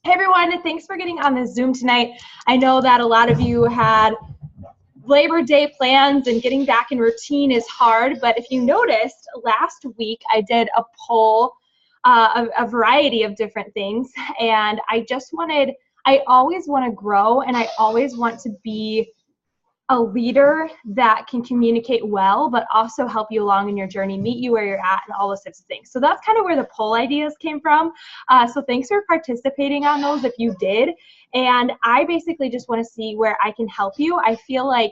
Hey everyone, thanks for getting on this Zoom tonight. I know that a lot of you had Labor Day plans and getting back in routine is hard, but if you noticed, last week I did a poll, a variety of different things, and I always want to grow and I always want to be a leader that can communicate well, but also help you along in your journey, meet you where you're at, and all those types of things. So that's kind of where the poll ideas came from. So thanks for participating on those if you did. And I basically just want to see where I can help you. I feel like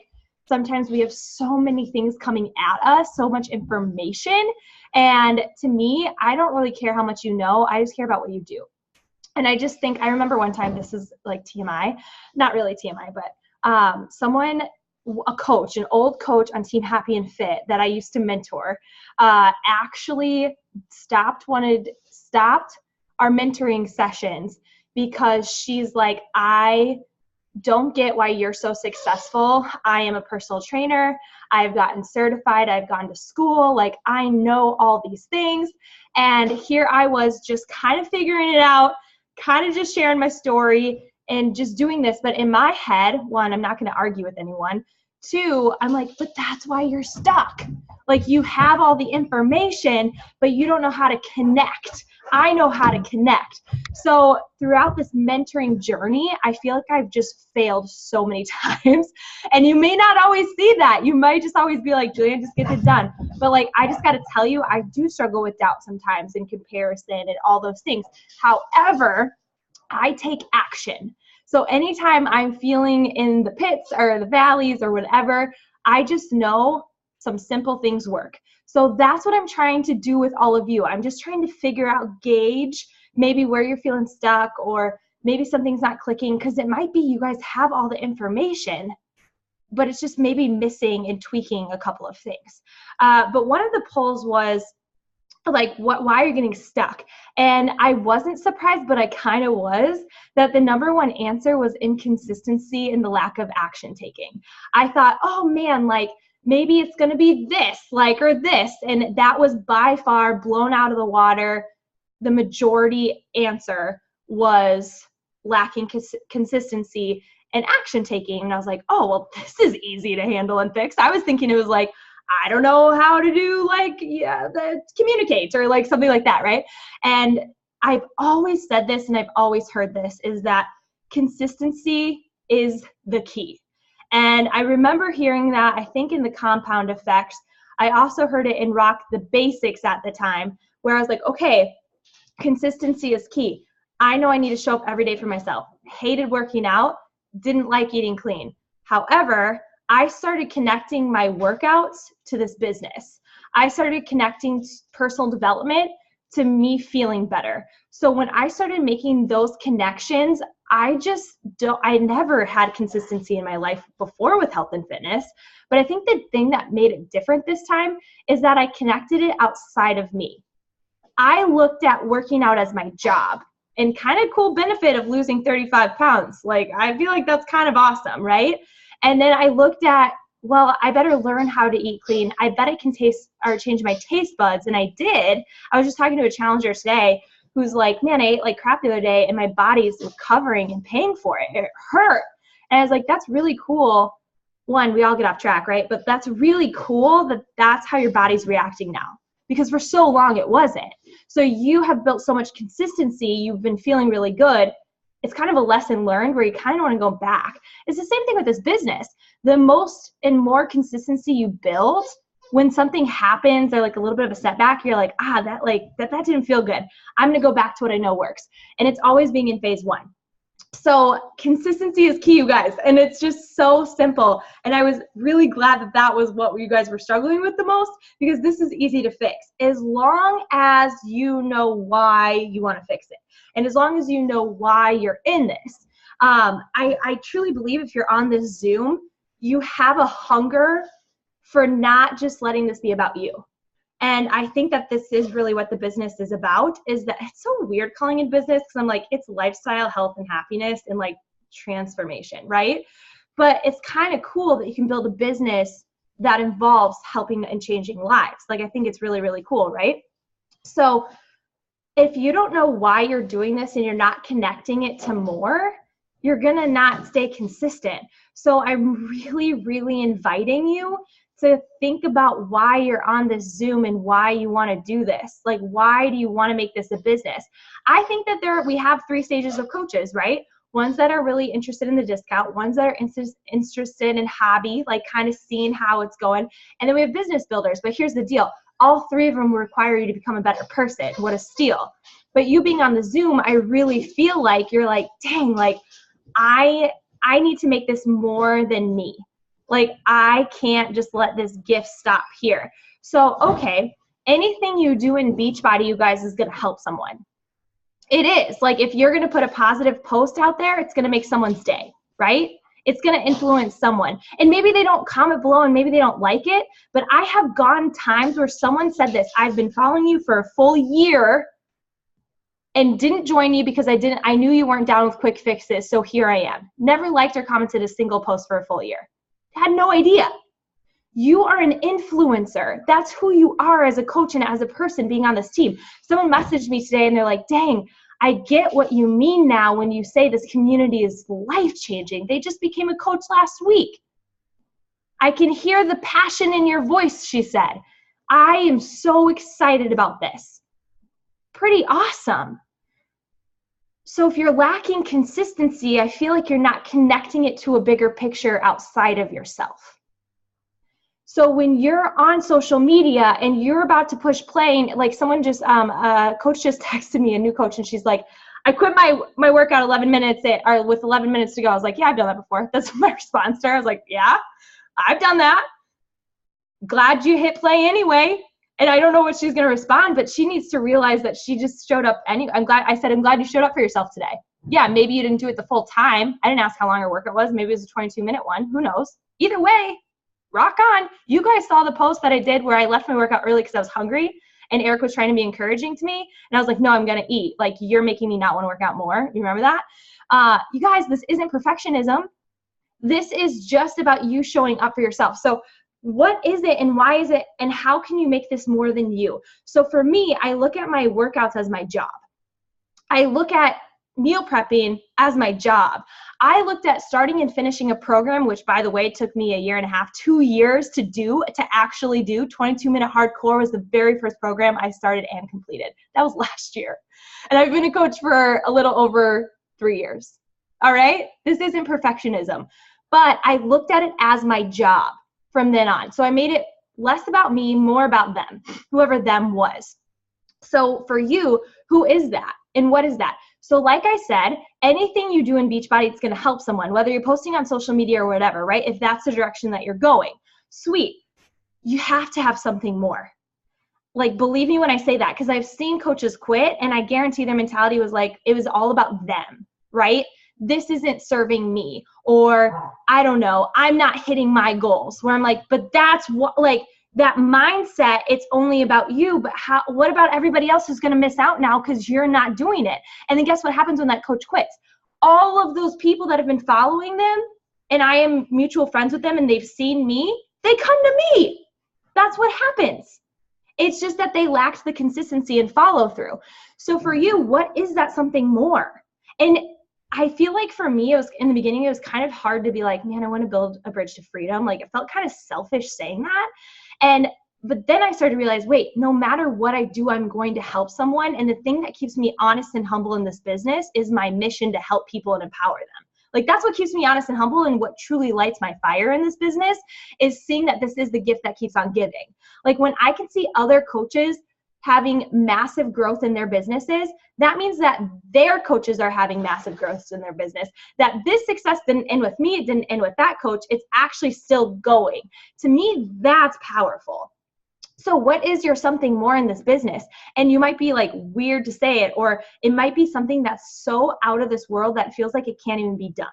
sometimes we have so many things coming at us, so much information. And to me, I don't really care how much you know. I just care about what you do. And I just think, I remember one time, this is like TMI, not really TMI, but a coach, an old coach on Team Happy and Fit that I used to mentor, actually stopped our mentoring sessions because she's like, I don't get why you're so successful. I am a personal trainer. I've gotten certified. I've gone to school. Like, I know all these things. And here I was just kind of figuring it out, kind of just sharing my story and just doing this. But in my head, one, I'm not going to argue with anyone. Two, I'm like, but that's why you're stuck. Like, you have all the information, but you don't know how to connect. I know how to connect. So throughout this mentoring journey, I feel like I've just failed so many times. And you may not always see that. You might just always be like, Julian, just get it done. But like, I just got to tell you, I do struggle with doubt sometimes and comparison and all those things. However, I take action. So anytime I'm feeling in the pits or the valleys or whatever, I just know some simple things work. So that's what I'm trying to do with all of you. I'm just trying to figure out, gauge maybe where you're feeling stuck, or maybe something's not clicking, because it might be you guys have all the information, but it's just maybe missing and tweaking a couple of things. But one of the polls was, like, why are you getting stuck? And I wasn't surprised, but I kind of was, that the number one answer was inconsistency and the lack of action taking. I thought, oh man, like, maybe it's going to be this, like, or this. And that was by far blown out of the water. The majority answer was lacking consistency and action taking. And I was like, oh, well, this is easy to handle and fix. I was thinking it was like, I don't know how to do, like, the communicate or like something like that, right? And I've always said this and I've always heard this, is that consistency is the key. And I remember hearing that, I think, in the Compound Effect. I also heard it in Rock the Basics at the time, where I was like, okay, consistency is key. I know I need to show up every day for myself. Hated working out, didn't like eating clean. However, I started connecting my workouts to this business. I started connecting personal development to me feeling better. So when I started making those connections, I never had consistency in my life before with health and fitness. But I think the thing that made it different this time is that I connected it outside of me. I looked at working out as my job, and kind of cool benefit of losing 35 pounds. Like, I feel like that's kind of awesome, right? And then I looked at, well, I better learn how to eat clean. I bet I can change my taste buds. And I did. I was just talking to a challenger today who's like, man, I ate like crap the other day and my body's recovering and paying for it. It hurt. And I was like, that's really cool. One, we all get off track, right? But that's really cool that that's how your body's reacting now, because for so long it wasn't. So you have built so much consistency. You've been feeling really good. It's kind of a lesson learned where you kind of want to go back. It's the same thing with this business. The most and more consistency you build, when something happens or like a little bit of a setback, you're like, that didn't feel good. I'm going to go back to what I know works. And it's always being in phase one. So consistency is key, you guys. And it's just so simple. And I was really glad that that was what you guys were struggling with the most, because this is easy to fix as long as you know why you want to fix it. And as long as you know why you're in this. I truly believe if you're on this Zoom, you have a hunger for not just letting this be about you. And I think that this is really what the business is about, is that it's so weird calling it business, because I'm like, it's lifestyle, health, and happiness, and like transformation, right? But it's kind of cool that you can build a business that involves helping and changing lives. Like, I think it's really, really cool, right? So if you don't know why you're doing this and you're not connecting it to more, you're going to not stay consistent. So I'm really, really inviting you to think about why you're on this Zoom and why you want to do this. Like, why do you want to make this a business? I think that we have 3 stages of coaches, right? Ones that are really interested in the discount, ones that are interested in hobby, like kind of seeing how it's going. And then we have business builders. But here's the deal. All 3 of them require you to become a better person. What a steal. But you being on the Zoom, I really feel like you're like, dang, like I need to make this more than me. Like, I can't just let this gift stop here. So, okay, anything you do in Beachbody, you guys, is going to help someone. It is. Like, if you're going to put a positive post out there, it's going to make someone's day, right? It's going to influence someone. And maybe they don't comment below and maybe they don't like it, but I have gone times where someone said this, I've been following you for a full year and didn't join you because I knew you weren't down with quick fixes, so here I am. Never liked or commented a single post for a full year. Had no idea. You are an influencer. That's who you are as a coach and as a person being on this team. Someone messaged me today and they're like, dang, I get what you mean now when you say this community is life-changing. They just became a coach last week. I can hear the passion in your voice, she said. I am so excited about this. Pretty awesome. So if you're lacking consistency, I feel like you're not connecting it to a bigger picture outside of yourself. So when you're on social media and you're about to push play, like someone just, a coach just texted me, a new coach, and she's like, I quit my workout 11 minutes with 11 minutes to go. I was like, yeah, I've done that before. That's my response to her. I was like, yeah, I've done that. Glad you hit play anyway. And I don't know what she's going to respond, but she needs to realize that she just showed up. I'm glad you showed up for yourself today. Yeah, maybe you didn't do it the full time. I didn't ask how long her workout was. Maybe it was a 22-minute one. Who knows? Either way, rock on. You guys saw the post that I did where I left my workout early because I was hungry and Eric was trying to be encouraging to me. And I was like, no, I'm going to eat. Like, you're making me not want to work out more. You remember that? You guys, this isn't perfectionism. This is just about you showing up for yourself. So what is it and why is it and how can you make this more than you? So for me, I look at my workouts as my job. I look at meal prepping as my job. I looked at starting and finishing a program, which by the way, took me 1.5 years, 2 years to actually do. 22-minute hardcore was the very first program I started and completed. That was last year. And I've been a coach for a little over 3 years. All right. This isn't perfectionism, but I looked at it as my job from then on. So I made it less about me, more about them, whoever them was. So for you, who is that? And what is that? So like I said, anything you do in Beachbody, it's going to help someone, whether you're posting on social media or whatever, right? If that's the direction that you're going, sweet. You have to have something more. Like, believe me when I say that, because I've seen coaches quit and I guarantee their mentality was like, it was all about them, right? This isn't serving me, or I don't know, I'm not hitting my goals, where I'm like, but that's what, like, that mindset, it's only about you, but what about everybody else who's going to miss out now because you're not doing it? And then guess what happens when that coach quits? All of those people that have been following them, and I am mutual friends with them and they've seen me, they come to me. That's what happens. It's just that they lacked the consistency and follow through. So for you, what is that something more? And I feel like for me, it was in the beginning, it was kind of hard to be like, man, I want to build a bridge to freedom. Like, it felt kind of selfish saying that. But then I started to realize, wait, no matter what I do, I'm going to help someone. And the thing that keeps me honest and humble in this business is my mission to help people and empower them. Like, that's what keeps me honest and humble, and what truly lights my fire in this business is seeing that this is the gift that keeps on giving. Like, when I can see other coaches having massive growth in their businesses, that means that their coaches are having massive growth in their business. That this success didn't end with me, it didn't end with that coach, it's actually still going. To me, that's powerful. So what is your something more in this business? And you might be like, weird to say it, or it might be something that's so out of this world that feels like it can't even be done.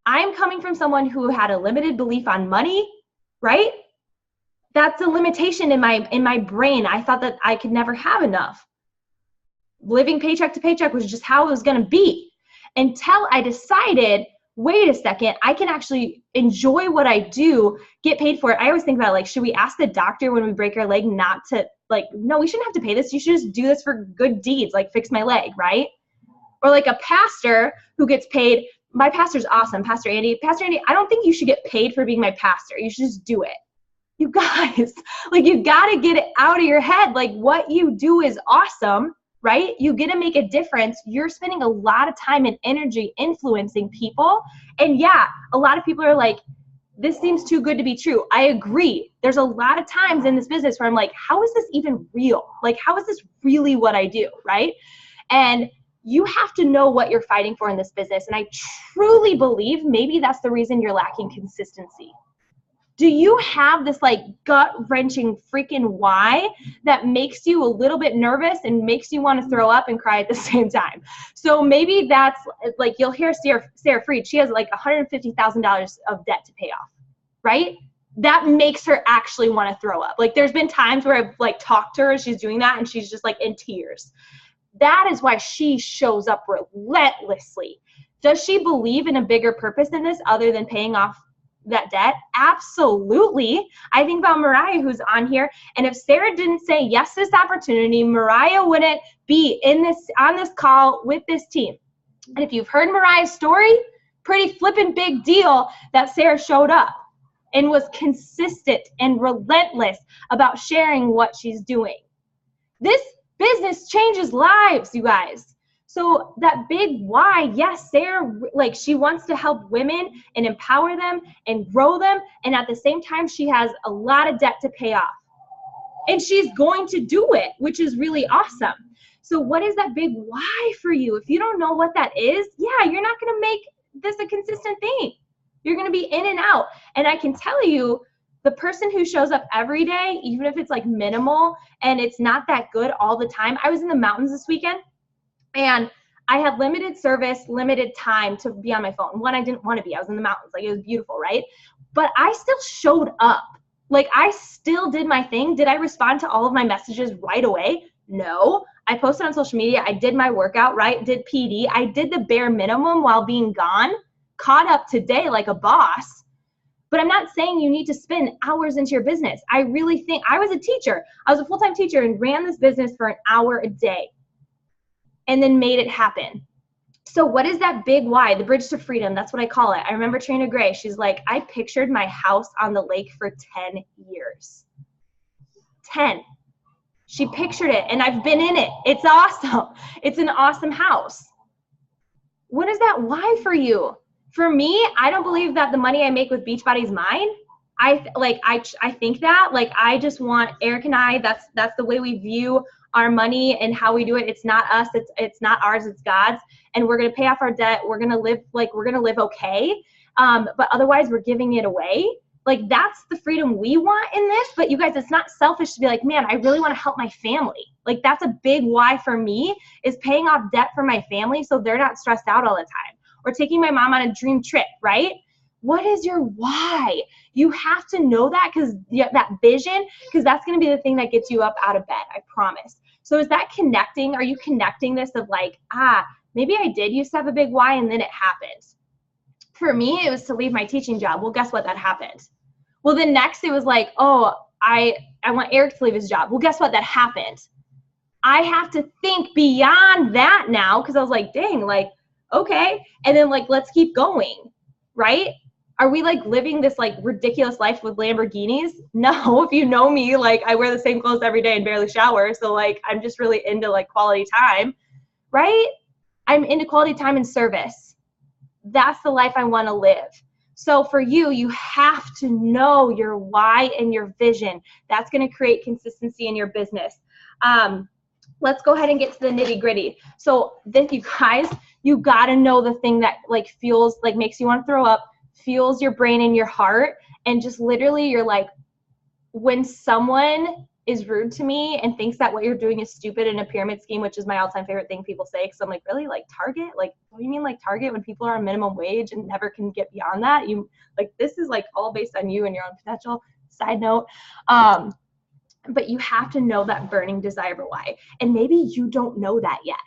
I'm coming from someone who had a limited belief on money, right? That's a limitation in my brain. I thought that I could never have enough. Living paycheck to paycheck was just how it was going to be, until I decided, wait a second, I can actually enjoy what I do, get paid for it. I always think about like, should we ask the doctor when we break our leg not to like, no, we shouldn't have to pay this. You should just do this for good deeds, like fix my leg, right? Or like a pastor who gets paid. My pastor's awesome, Pastor Andy. Pastor Andy, I don't think you should get paid for being my pastor. You should just do it. You guys, like you got to get it out of your head. Like what you do is awesome, right? You get to make a difference. You're spending a lot of time and energy influencing people. And yeah, a lot of people are like, this seems too good to be true. I agree. There's a lot of times in this business where I'm like, how is this even real? Like, how is this really what I do, right? And you have to know what you're fighting for in this business. And I truly believe maybe that's the reason you're lacking consistency. Do you have this like gut-wrenching freaking why that makes you a little bit nervous and makes you want to throw up and cry at the same time? So maybe that's like, you'll hear Sarah Fried, she has like $150,000 of debt to pay off, right? That makes her actually want to throw up. Like there's been times where I've like talked to her, she's doing that and she's just like in tears. That is why she shows up relentlessly. Does she believe in a bigger purpose in this other than paying off that debt? Absolutely. I think about Mariah who's on here, and if Sarah didn't say yes to this opportunity, Mariah wouldn't be on this call with this team. And if you've heard Mariah's story, pretty flippin' big deal that Sarah showed up and was consistent and relentless about sharing what she's doing. This business changes lives, you guys. So that big why, yes, Sarah, like she wants to help women and empower them and grow them. And at the same time, she has a lot of debt to pay off. And she's going to do it, which is really awesome. So what is that big why for you? If you don't know what that is, yeah, you're not going to make this a consistent thing. You're going to be in and out. And I can tell you, the person who shows up every day, even if it's like minimal and it's not that good all the time. I was in the mountains this weekend. And I had limited service, limited time to be on my phone. One, I didn't want to be. I was in the mountains. Like, it was beautiful, right? But I still showed up. Like, I still did my thing. Did I respond to all of my messages right away? No. I posted on social media. I did my workout, right? Did PD. I did the bare minimum while being gone. Caught up today like a boss. But I'm not saying you need to spend hours into your business. I really think, I was a teacher. I was a full-time teacher and ran this business for an hour a day. And then made it happen. So what is that big why? The bridge to freedom, that's what I call it. I remember Trina Gray, she's like, I pictured my house on the lake for 10 years. 10. She pictured it and I've been in it. It's awesome. It's an awesome house. What is that why for you? For me, I don't believe that the money I make with Beachbody is mine. I think that, like, I just want Eric and I, that's the way we view our money and how we do it. It's not us, it's not ours, it's God's. And we're going to pay off our debt. We're going to live okay. But otherwise we're giving it away. Like, that's the freedom we want in this. But you guys, it's not selfish to be like, man, I really want to help my family. Like, that's a big why for me, is paying off debt for my family so they're not stressed out all the time. Or taking my mom on a dream trip, right? What is your why? You have to know that, because that vision, because that's going to be the thing that gets you up out of bed, I promise. So is that connecting? Are you connecting this of like, maybe I did used to have a big why and then it happened? For me, it was to leave my teaching job. Well, guess what? That happened. Well, then next it was like, oh, I want Eric to leave his job. Well, guess what? That happened. I have to think beyond that now, because I was like, dang, like, okay. And then like, let's keep going, right? Are we like living this like ridiculous life with Lamborghinis? No, if you know me, like I wear the same clothes every day and barely shower. So like, I'm just really into like quality time, right? I'm into quality time and service. That's the life I want to live. So for you, you have to know your why and your vision. That's going to create consistency in your business. Let's go ahead and get to the nitty gritty. So this, you guys, you got to know the thing that like feels like makes you want to throw up, fuels your brain and your heart. And just literally you're like, when someone is rude to me and thinks that what you're doing is stupid in a pyramid scheme, which is my all-time favorite thing people say, because I'm like, really? Like Target? Like, what do you mean like Target when people are on minimum wage and never can get beyond that? You like, this is like all based on you and your own potential. Side note. But you have to know that burning desire for why. And maybe you don't know that yet.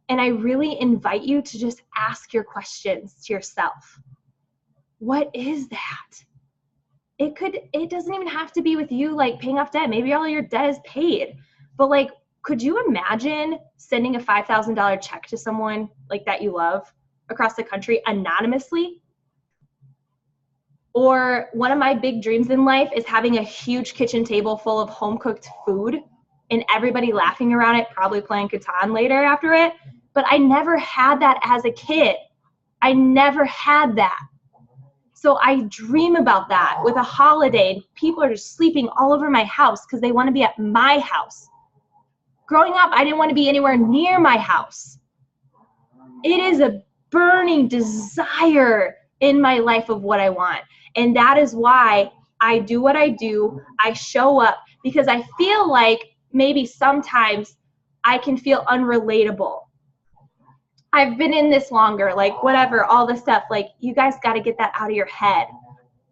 And I really invite you to just ask your questions to yourself. What is that? It doesn't even have to be with you like paying off debt. Maybe all your debt is paid. But like, could you imagine sending a $5,000 check to someone like that you love across the country anonymously? Or one of my big dreams in life is having a huge kitchen table full of home cooked food and everybody laughing around it, probably playing Catan later after it. But I never had that as a kid. I never had that. So I dream about that with a holiday. People are just sleeping all over my house because they want to be at my house. Growing up, I didn't want to be anywhere near my house. It is a burning desire in my life of what I want. And that is why I do what I do. I show up because I feel like maybe sometimes I can feel unrelatable. I've been in this longer, like whatever, all this stuff. Like, you guys got to get that out of your head.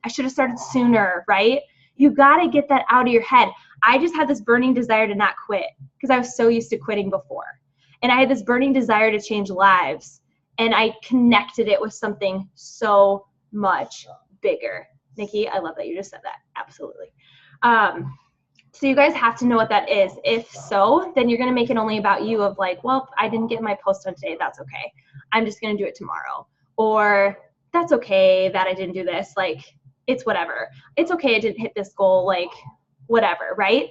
I should have started sooner, right? You got to get that out of your head. I just had this burning desire to not quit because I was so used to quitting before. And I had this burning desire to change lives. And I connected it with something so much bigger. Nikki, I love that you just said that. Absolutely. So you guys have to know what that is. If so, then you're going to make it only about you of like, well, I didn't get my post done today. That's okay. I'm just going to do it tomorrow. Or that's okay that I didn't do this. Like, it's whatever. It's okay I didn't hit this goal. Like, whatever, right?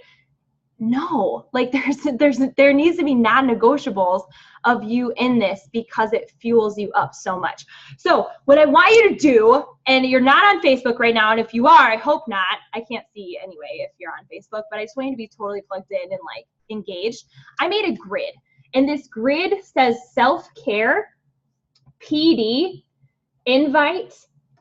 No, like there needs to be non-negotiables of you in this because it fuels you up so much. So what I want you to do, and you're not on Facebook right now, and if you are, I hope not. I can't see anyway if you're on Facebook, but I just want you to be totally plugged in and like engaged. I made a grid, and this grid says self-care, PD, invite,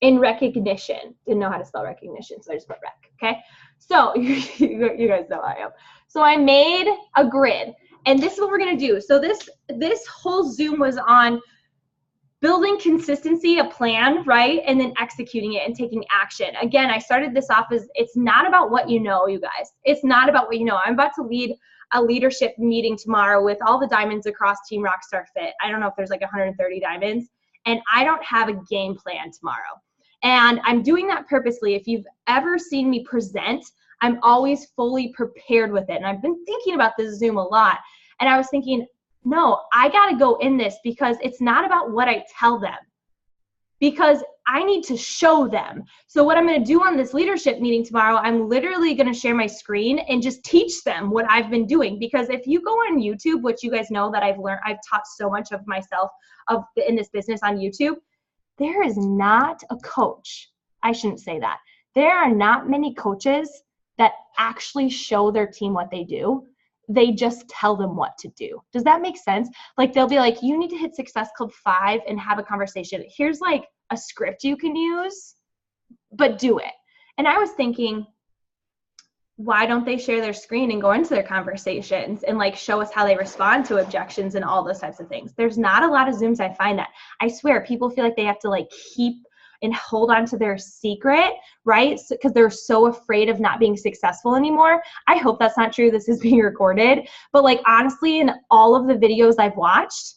and recognition. Didn't know how to spell recognition, so I just put rec, okay? So you guys know how I am. So I made a grid, and this is what we're gonna do. So this whole Zoom was on building consistency, a plan, right? And then executing it and taking action. Again, I started this off as it's not about what you know, you guys. It's not about what you know. I'm about to lead a leadership meeting tomorrow with all the diamonds across Team Rockstar Fit. I don't know if there's like 130 diamonds, and I don't have a game plan tomorrow. And I'm doing that purposely. If you've ever seen me present, I'm always fully prepared with it. And I've been thinking about this Zoom a lot. And I was thinking, no, I got to go in this because it's not about what I tell them, because I need to show them. So what I'm going to do on this leadership meeting tomorrow, I'm literally going to share my screen and just teach them what I've been doing. Because if you go on YouTube, which you guys know that I've taught so much of myself in this business on YouTube, there is not a coach. I shouldn't say that. There are not many coaches that actually show their team what they do. They just tell them what to do. Does that make sense? Like, they'll be like, you need to hit Success Club 5 and have a conversation. Here's like a script you can use, but do it. And I was thinking, why don't they share their screen and go into their conversations and like show us how they respond to objections and all those types of things? There's not a lot of Zooms I find that. I swear people feel like they have to like keep and hold on to their secret, right? Because they're so afraid of not being successful anymore. I hope that's not true. This is being recorded. But like, honestly, in all of the videos I've watched,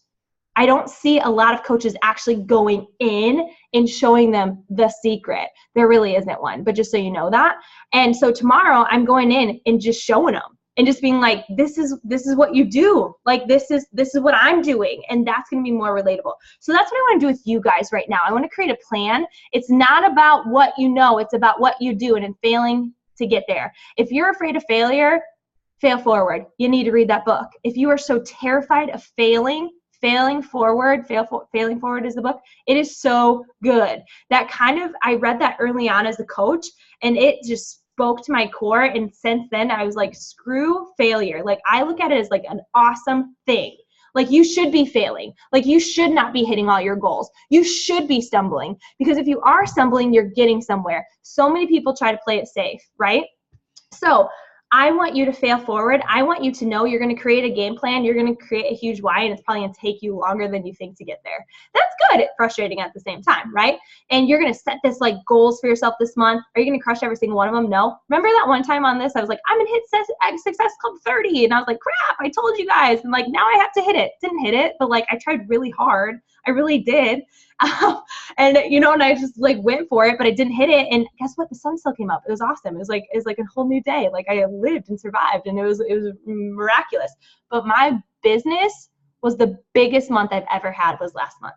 I don't see a lot of coaches actually going in and showing them the secret. There really isn't one, but just so you know that. And so tomorrow I'm going in and just showing them and just being like, this is what you do. Like, this is what I'm doing. And that's going to be more relatable. So that's what I want to do with you guys right now. I want to create a plan. It's not about what you know. It's about what you do and in failing to get there. If you're afraid of failure, fail forward. You need to read that book. If you are so terrified of failing forward is the book. It is so good. That kind of, I read that early on as a coach, and it just spoke to my core. And since then I was like, screw failure. Like, I look at it as like an awesome thing. Like, you should be failing. Like, you should not be hitting all your goals. You should be stumbling, because if you are stumbling, you're getting somewhere. So many people try to play it safe, right? So I want you to fail forward. I want you to know you're going to create a game plan. You're going to create a huge why, and it's probably going to take you longer than you think to get there. That's good. Frustrating at the same time, right? And you're going to set this like goals for yourself this month. Are you going to crush every single one of them? No. Remember that one time on this, I was like, I'm going to hit Success Club 30. And I was like, crap, I told you guys. And like, now I have to hit it. Didn't hit it, but like I tried really hard. I really did. And you know, and I just like went for it, but I didn't hit it. And guess what? The sun still came up. It was awesome. It was like a whole new day. Like I lived and survived, and it was miraculous. But my business was the biggest month I've ever had was last month.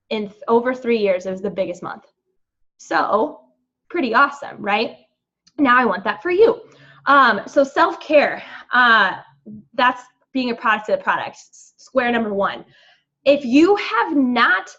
In over 3 years, it was the biggest month. So pretty awesome, right? Now I want that for you. So self-care, that's being a product of the product. Square number one. If you have not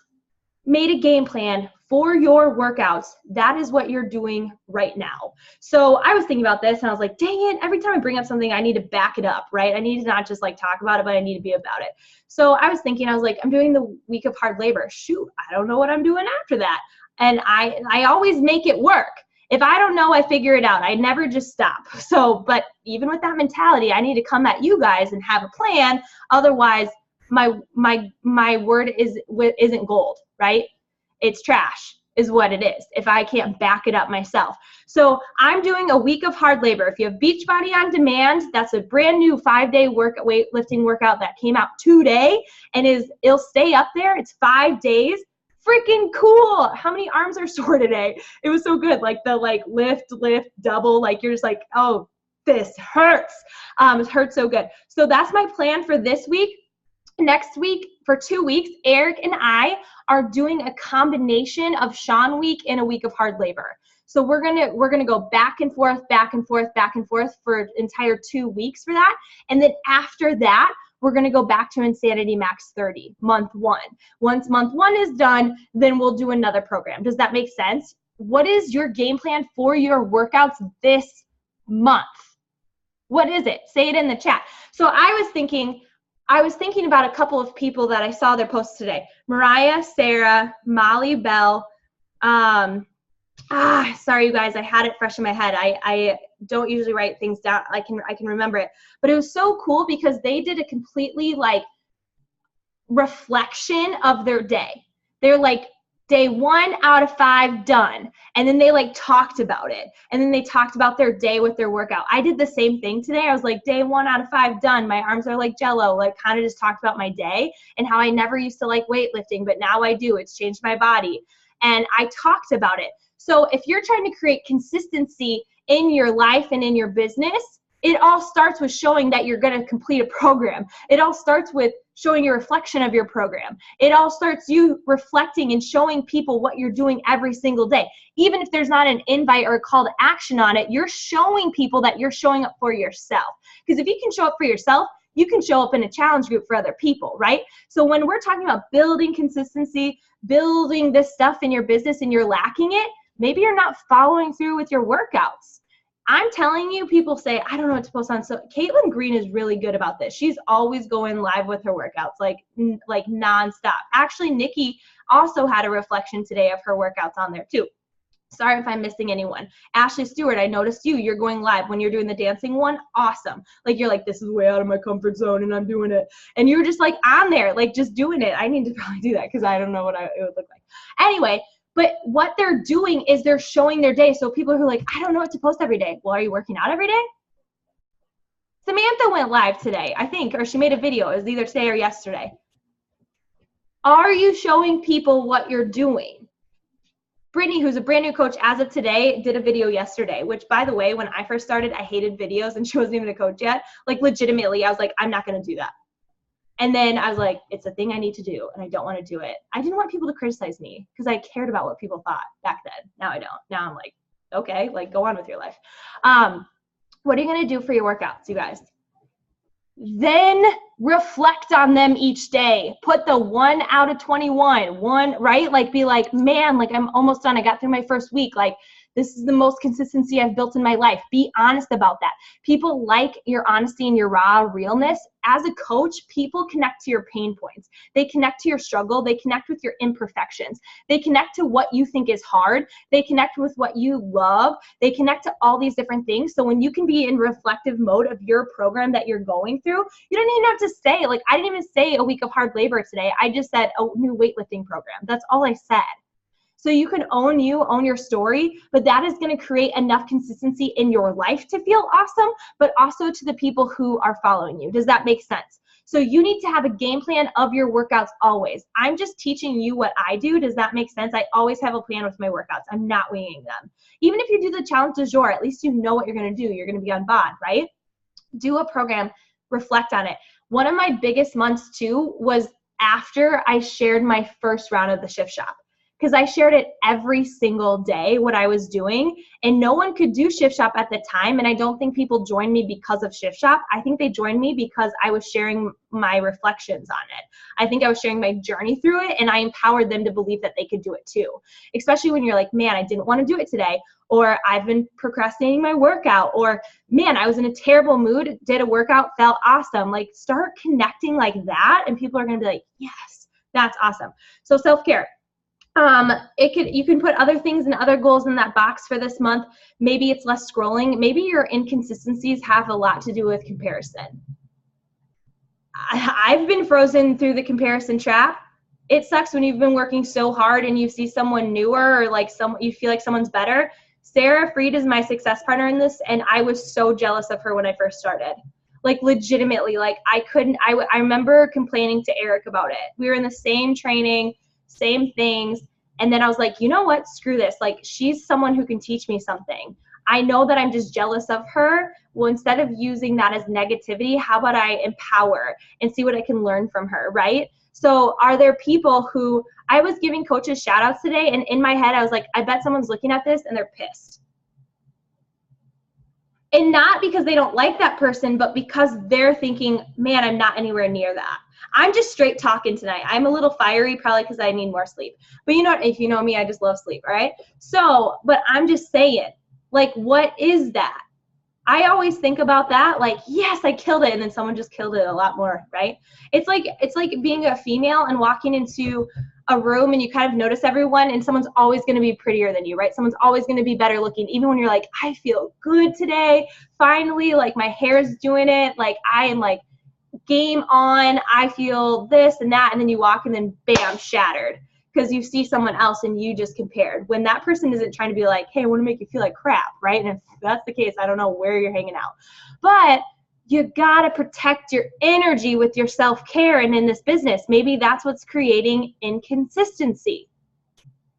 made a game plan for your workouts, that is what you're doing right now. So I was thinking about this and I was like, dang it, every time I bring up something, I need to back it up, right? I need to not just like talk about it, but I need to be about it. So I was thinking, I was like, I'm doing the week of hard labor. Shoot, I don't know what I'm doing after that. And I always make it work. If I don't know, I figure it out. I never just stop. So, but even with that mentality, I need to come at you guys and have a plan. Otherwise, my word isn't gold, right? It's trash is what it is if I can't back it up myself. So I'm doing a week of hard labor. If you have Beachbody On Demand, that's a brand new 5-day weightlifting workout that came out today and it'll stay up there. It's 5 days. Freaking cool. How many arms are sore today? It was so good. Like the lift, double, like you're just like, oh, this hurts. It hurts so good. So that's my plan for this week. Next week, for 2 weeks, Eric and I are doing a combination of Sean week and a week of hard labor. So we're gonna go back and forth for an entire 2 weeks for that. And then after that, we're gonna go back to Insanity Max 30, month 1. Once month 1 is done, then we'll do another program. Does that make sense? What is your game plan for your workouts this month? What is it? Say it in the chat. So I was thinking about a couple of people that I saw their posts today. Mariah, Sarah, Molly Bell. Sorry you guys, I had it fresh in my head. I don't usually write things down. I can remember it. But it was so cool because they did a completely like reflection of their day. They're like, day 1 out of 5 done. And then they like talked about it. And then they talked about their day with their workout. I did the same thing today. I was like, day 1 out of 5 done. My arms are like jello, like kind of just talked about my day and how I never used to like weightlifting, but now I do. It's changed my body. And I talked about it. So if you're trying to create consistency in your life and in your business, it all starts with showing that you're going to complete a program. It all starts with showing a reflection of your program. It all starts you reflecting and showing people what you're doing every single day. Even if there's not an invite or a call to action on it, you're showing people that you're showing up for yourself. Because if you can show up for yourself, you can show up in a challenge group for other people, right? So when we're talking about building consistency, building this stuff in your business and you're lacking it, maybe you're not following through with your workouts. I'm telling you, people say, I don't know what to post on. So Caitlin Green is really good about this. She's always going live with her workouts, like nonstop. Actually, Nikki also had a reflection today of her workouts on there too. Sorry if I'm missing anyone. Ashley Stewart, I noticed you're going live when you're doing the dancing one. Awesome. Like you're like, this is way out of my comfort zone and I'm doing it. And you're just like on there, like just doing it. I need to probably do that because I don't know what it would look like. Anyway, but what they're doing is they're showing their day. So people who are like, I don't know what to post every day. Well, are you working out every day? Samantha went live today, I think, or she made a video. It was either today or yesterday. Are you showing people what you're doing? Brittany, who's a brand new coach as of today, did a video yesterday, which by the way, when I first started, I hated videos and she wasn't even a coach yet. Like legitimately, I was like, I'm not going to do that. And then I was like, it's a thing I need to do and I don't want to do it. I didn't want people to criticize me because I cared about what people thought back then. Now I don't. Now I'm like, okay, like go on with your life. What are you going to do for your workouts, you guys? Then reflect on them each day. Put the 1 out of 21, right? Like be like, man, like I'm almost done. I got through my first week. Like This is the most consistency I've built in my life. Be honest about that. People like your honesty and your raw realness. As a coach, people connect to your pain points. They connect to your struggle. They connect with your imperfections. They connect to what you think is hard. They connect with what you love. They connect to all these different things. So when you can be in reflective mode of your program that you're going through, you don't even have to say, like, I didn't even say a week of hard labor today. I just said a new weightlifting program. That's all I said. So you can own you, own your story, but that is going to create enough consistency in your life to feel awesome, but also to the people who are following you. Does that make sense? So you need to have a game plan of your workouts always. I'm just teaching you what I do. Does that make sense? I always have a plan with my workouts. I'm not winging them. Even if you do the challenge du jour, at least you know what you're going to do. You're going to be on BOD, right? Do a program, reflect on it. One of my biggest months too was after I shared my first round of the Shift Shop. Because I shared it every single day, what I was doing, and no one could do Shift Shop at the time, and I don't think people joined me because of Shift Shop. I think they joined me because I was sharing my reflections on it. I think I was sharing my journey through it, and I empowered them to believe that they could do it too. Especially when you're like, man, I didn't want to do it today, or I've been procrastinating my workout, or man, I was in a terrible mood, did a workout, felt awesome. Like, start connecting like that, and people are going to be like, yes, that's awesome. So self-care. You can put other things and other goals in that box for this month. Maybe it's less scrolling. Maybe your inconsistencies have a lot to do with comparison. I've been frozen through the comparison trap. It sucks when you've been working so hard and you see someone newer or like you feel like someone's better. Sarah Freed is my success partner in this, and I was so jealous of her when I first started. Like, legitimately, like I remember complaining to Eric about it. We were in the same training, same things. And then I was like, you know what? Screw this. Like, she's someone who can teach me something. I know that I'm just jealous of her. Well, instead of using that as negativity, how about I empower and see what I can learn from her, right? So are there people who, I was giving coaches shout outs today, and in my head, I was like, I bet someone's looking at this and they're pissed. And not because they don't like that person, but because they're thinking, man, I'm not anywhere near that. I'm just straight talking tonight. I'm a little fiery, probably because I need more sleep. But you know, if you know me, I just love sleep, right? So, but I'm just saying, like, what is that? I always think about that, like, yes, I killed it, and then someone just killed it a lot more, right? It's like being a female and walking into a room and you kind of notice everyone, and someone's always going to be prettier than you, right? Someone's always going to be better looking, even when you're like, I feel good today, finally, like my hair's doing it, like I am like game on, I feel this and that, and then you walk and then bam, shattered because you see someone else and you just compared. When that person isn't trying to be like, hey, I want to make you feel like crap, right? And if that's the case, I don't know where you're hanging out. But you got to protect your energy with your self-care, and in this business, maybe that's what's creating inconsistency.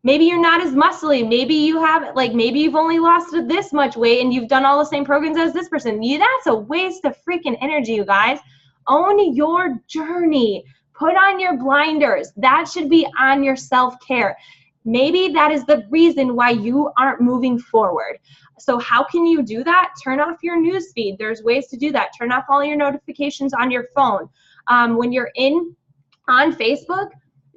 Maybe you're not as muscly. Maybe you have, like, maybe you've only lost this much weight and you've done all the same programs as this person. That's a waste of freaking energy, you guys. Own your journey. Put on your blinders. That should be on your self-care. Maybe that is the reason why you aren't moving forward. So how can you do that? Turn off your news feed. There's ways to do that. Turn off all your notifications on your phone. When you're on Facebook,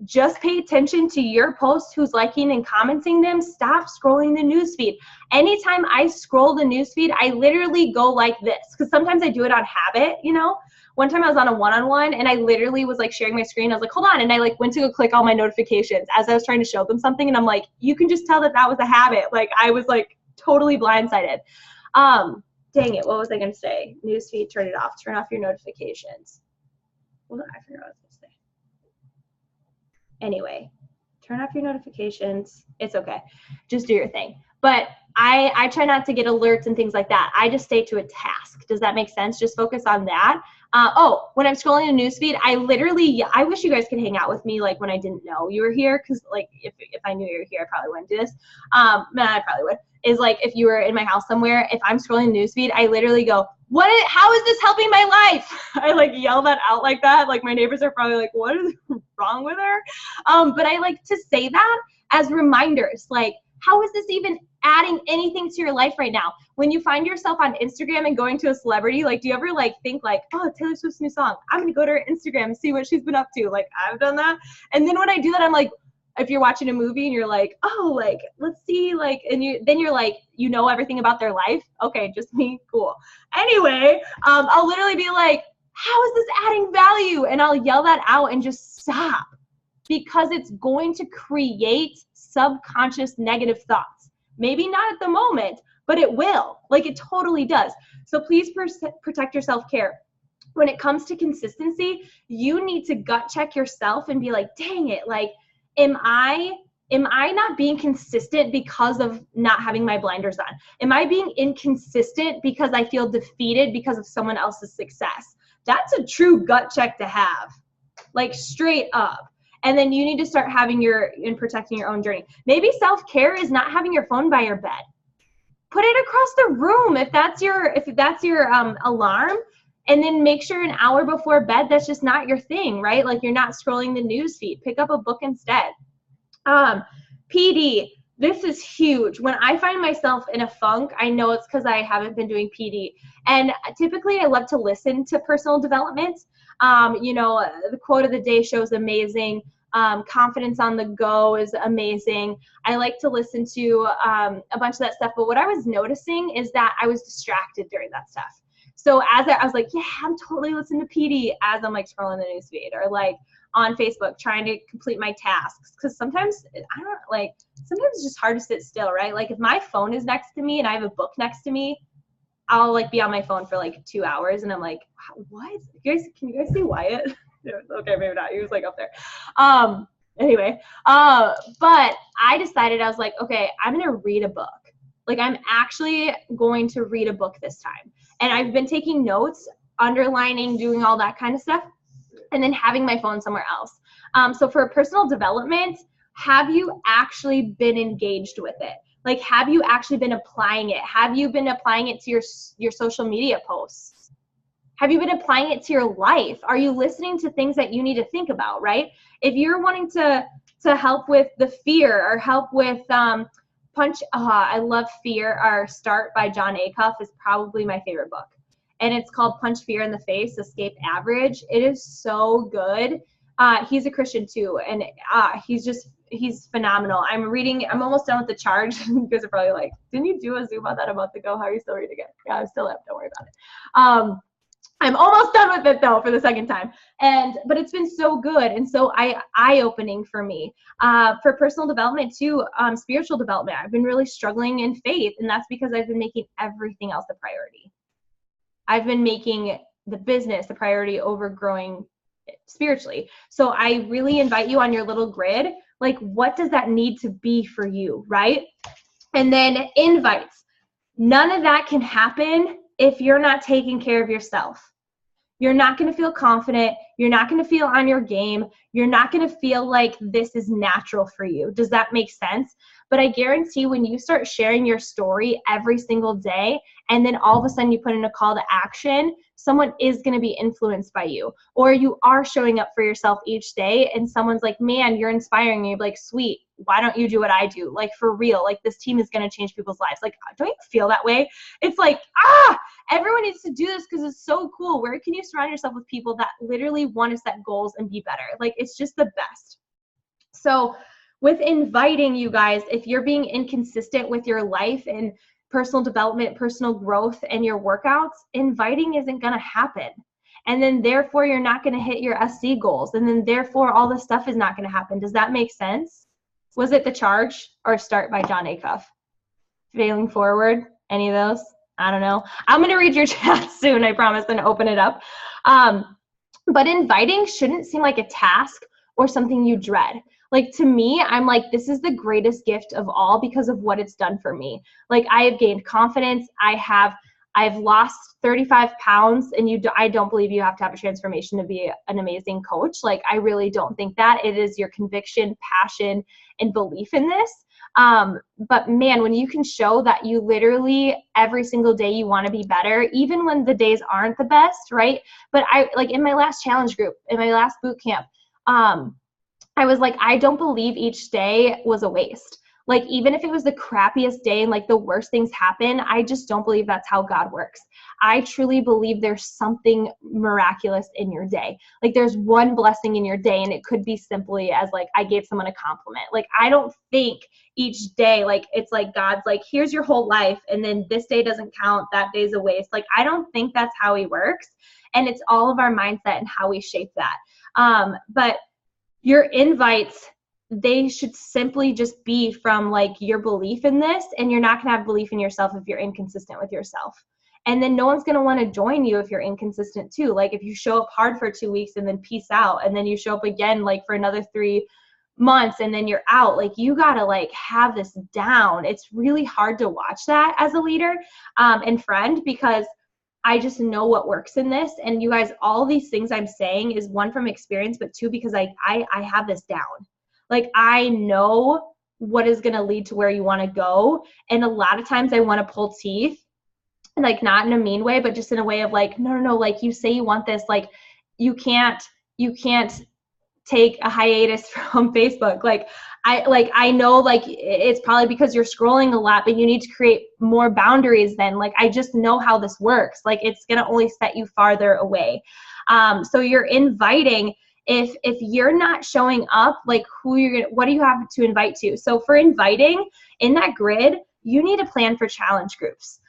just pay attention to your posts, who's liking and commenting them. Stop scrolling the newsfeed. Anytime I scroll the newsfeed, I literally go like this, because sometimes I do it on habit, you know. One time I was on a one-on-one and I literally was like sharing my screen. I was like, hold on. And I like went to go click all my notifications as I was trying to show them something. And I'm like, you can just tell that that was a habit. Like, I was like totally blindsided. Dang it. What was I going to say? Newsfeed, turn it off. Turn off your notifications. Well, I forgot what I was going to say. Anyway, turn off your notifications. It's okay. Just do your thing. But I try not to get alerts and things like that. I just stay to a task. Does that make sense? Just focus on that. When I'm scrolling a newsfeed, I wish you guys could hang out with me like when I didn't know you were here, because like if I knew you were here, I probably wouldn't do this. I probably would. Is like if you were in my house somewhere, if I'm scrolling newsfeed, I literally go, how is this helping my life? I like yell that out like that. Like my neighbors are probably like, what is wrong with her? But I like to say that as reminders, like, how is this even adding anything to your life right now? When you find yourself on Instagram and going to a celebrity, like, do you ever like think like, oh, Taylor Swift's new song, I'm gonna go to her Instagram and see what she's been up to? Like, I've done that. And then when I do that, I'm like, if you're watching a movie and you're like, oh, like, let's see, like, and then you're like, you know everything about their life. Okay, just me, cool. Anyway, I'll literally be like, how is this adding value? And I'll yell that out and just stop, because it's going to create subconscious negative thoughts. Maybe not at the moment, but it will. Like, it totally does. So please protect your self-care. When it comes to consistency, you need to gut check yourself and be like, dang it, like, am I not being consistent because of not having my blinders on? Am I being inconsistent because I feel defeated because of someone else's success? That's a true gut check to have, like, straight up. And then you need to start having protecting your own journey. Maybe self-care is not having your phone by your bed. Put it across the room if that's your alarm, and then make sure an hour before bed that's just not your thing, right? Like, you're not scrolling the news feed. Pick up a book instead. PD, this is huge. When I find myself in a funk, I know it's because I haven't been doing PD. And typically I love to listen to personal development. The quote of the day show is amazing. Confidence on the go is amazing. I like to listen to a bunch of that stuff. But what I was noticing is that I was distracted during that stuff. So as I was like, yeah, I'm totally listening to PD as I'm like scrolling the newsfeed or like on Facebook trying to complete my tasks. Because sometimes sometimes it's just hard to sit still, right? Like, if my phone is next to me and I have a book next to me, I'll like be on my phone for like 2 hours and I'm like, what? Can you guys see Wyatt? Okay, maybe not. He was like up there. Anyway, but I decided, I was like, okay, I'm going to read a book. Like, I'm actually going to read a book this time. And I've been taking notes, underlining, doing all that kind of stuff, and then having my phone somewhere else. So for personal development, have you actually been engaged with it? Like, have you actually been applying it? Have you been applying it to your social media posts? Have you been applying it to your life? Are you listening to things that you need to think about, right? If you're wanting to help with the fear or help with I love Fear, or Start by Jon Acuff is probably my favorite book. And it's called Punch Fear in the Face, Escape Average. It is so good. He's a Christian too, and he's phenomenal. I'm almost done with The Charge. You guys are probably like, didn't you do a Zoom on that a month ago? How are you still reading it? Yeah, I still am. Don't worry about it. I'm almost done with it though, for the second time. But it's been so good and so eye-opening for me. For personal development too, spiritual development. I've been really struggling in faith, and that's because I've been making everything else a priority. I've been making the business the priority over growing spiritually. So I really invite you on your little grid, like, what does that need to be for you, right? And then invites. None of that can happen if you're not taking care of yourself. You're not going to feel confident. You're not going to feel on your game. You're not going to feel like this is natural for you. Does that make sense? But I guarantee when you start sharing your story every single day, and then all of a sudden you put in a call to action, someone is going to be influenced by you. Or you are showing up for yourself each day and someone's like, man, you're inspiring me. You're like, sweet, why don't you do what I do? Like, for real, like, this team is going to change people's lives. Like, don't you feel that way? It's like, everyone needs to do this because it's so cool. Where can you surround yourself with people that literally want to set goals and be better? Like, it's just the best. So with inviting, you guys, if you're being inconsistent with your life and personal development, personal growth, and your workouts, inviting isn't going to happen. And then therefore you're not going to hit your SC goals. And then therefore all this stuff is not going to happen. Does that make sense? Was it The Charge or Start by Jon Acuff? Failing Forward? Any of those? I don't know. I'm going to read your chat soon, I promise, and open it up. But inviting shouldn't seem like a task or something you dread. Like, to me, I'm like, this is the greatest gift of all because of what it's done for me. Like, I have gained confidence. I've lost 35 pounds, and I don't believe you have to have a transformation to be an amazing coach. Like, I really don't think that. It is your conviction, passion, and belief in this. But man, when you can show that you literally every single day you want to be better, even when the days aren't the best, right? But I, like, in my last challenge group, in my last boot camp, I was like, I don't believe each day was a waste. Like, even if it was the crappiest day and like the worst things happen, I just don't believe that's how God works. I truly believe there's something miraculous in your day. Like, there's one blessing in your day, and it could be simply as like, I gave someone a compliment. Like, I don't think each day, like, it's like God's like, here's your whole life, and then this day doesn't count, that day's a waste. Like, I don't think that's how he works. And it's all of our mindset and how we shape that. But your invites, they should simply just be from like your belief in this, and you're not going to have belief in yourself if you're inconsistent with yourself. And then no one's going to want to join you if you're inconsistent too. Like, if you show up hard for 2 weeks and then peace out, and then you show up again like for another 3 months and then you're out, like, you got to like have this down. It's really hard to watch that as a leader and friend, because I just know what works in this. And you guys, all these things I'm saying is, one, from experience, but two, because I have this down. Like, I know what is going to lead to where you want to go. And a lot of times I want to pull teeth, like, not in a mean way, but just in a way of like, no, like, you say you want this, like, you can't take a hiatus from Facebook. I know, like, it's probably because you're scrolling a lot, but you need to create more boundaries then. Like, I just know how this works. Like, it's going to only set you farther away. So you're inviting, if you're not showing up, like, what do you have to invite to? So for inviting in that grid, you need a plan for challenge groups.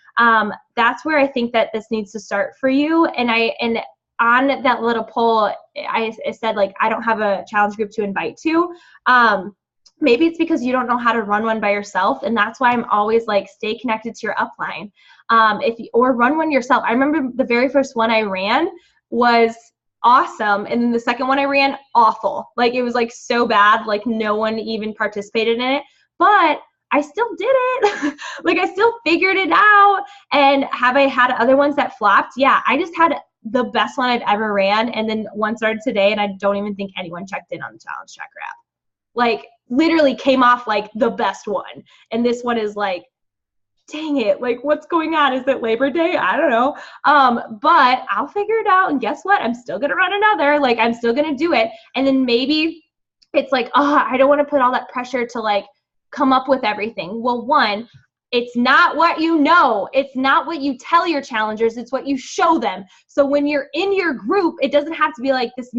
That's where I think that this needs to start for you. And on that little poll, I said, like, I don't have a challenge group to invite to. Maybe it's because you don't know how to run one by yourself. And that's why I'm always like, stay connected to your upline. Or run one yourself. I remember the very first one I ran was awesome. And then the second one I ran, awful. Like, it was like so bad, like no one even participated in it. But I still did it. Like, I still figured it out. And have I had other ones that flopped? Yeah, I just had the best one I've ever ran. And then one started today, and I don't even think anyone checked in on the challenge tracker app. Like, literally came off like the best one. And this one is like, dang it, like, what's going on? Is it Labor Day? I don't know. But I'll figure it out. And guess what? I'm still going to run another. Like, I'm still going to do it. And then maybe it's like, oh, I don't want to put all that pressure to like come up with everything. Well, one, it's not what you know. It's not what you tell your challengers. It's what you show them. So when you're in your group, it doesn't have to be like this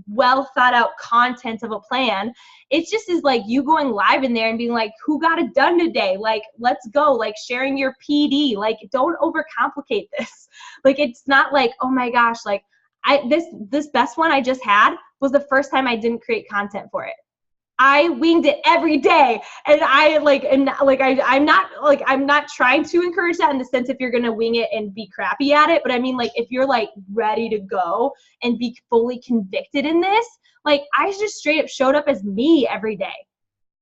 well thought out content of a plan. It's just is like you going live in there and being like, who got it done today? Like, let's go. Like, sharing your PD. Like, don't overcomplicate this. Like, it's not like, oh my gosh, like this best one I just had was the first time I didn't create content for it. I winged it every day. And I'm not trying to encourage that in the sense if you're going to wing it and be crappy at it. But I mean, like, if you're like ready to go and be fully convicted in this, like, I just straight up showed up as me every day.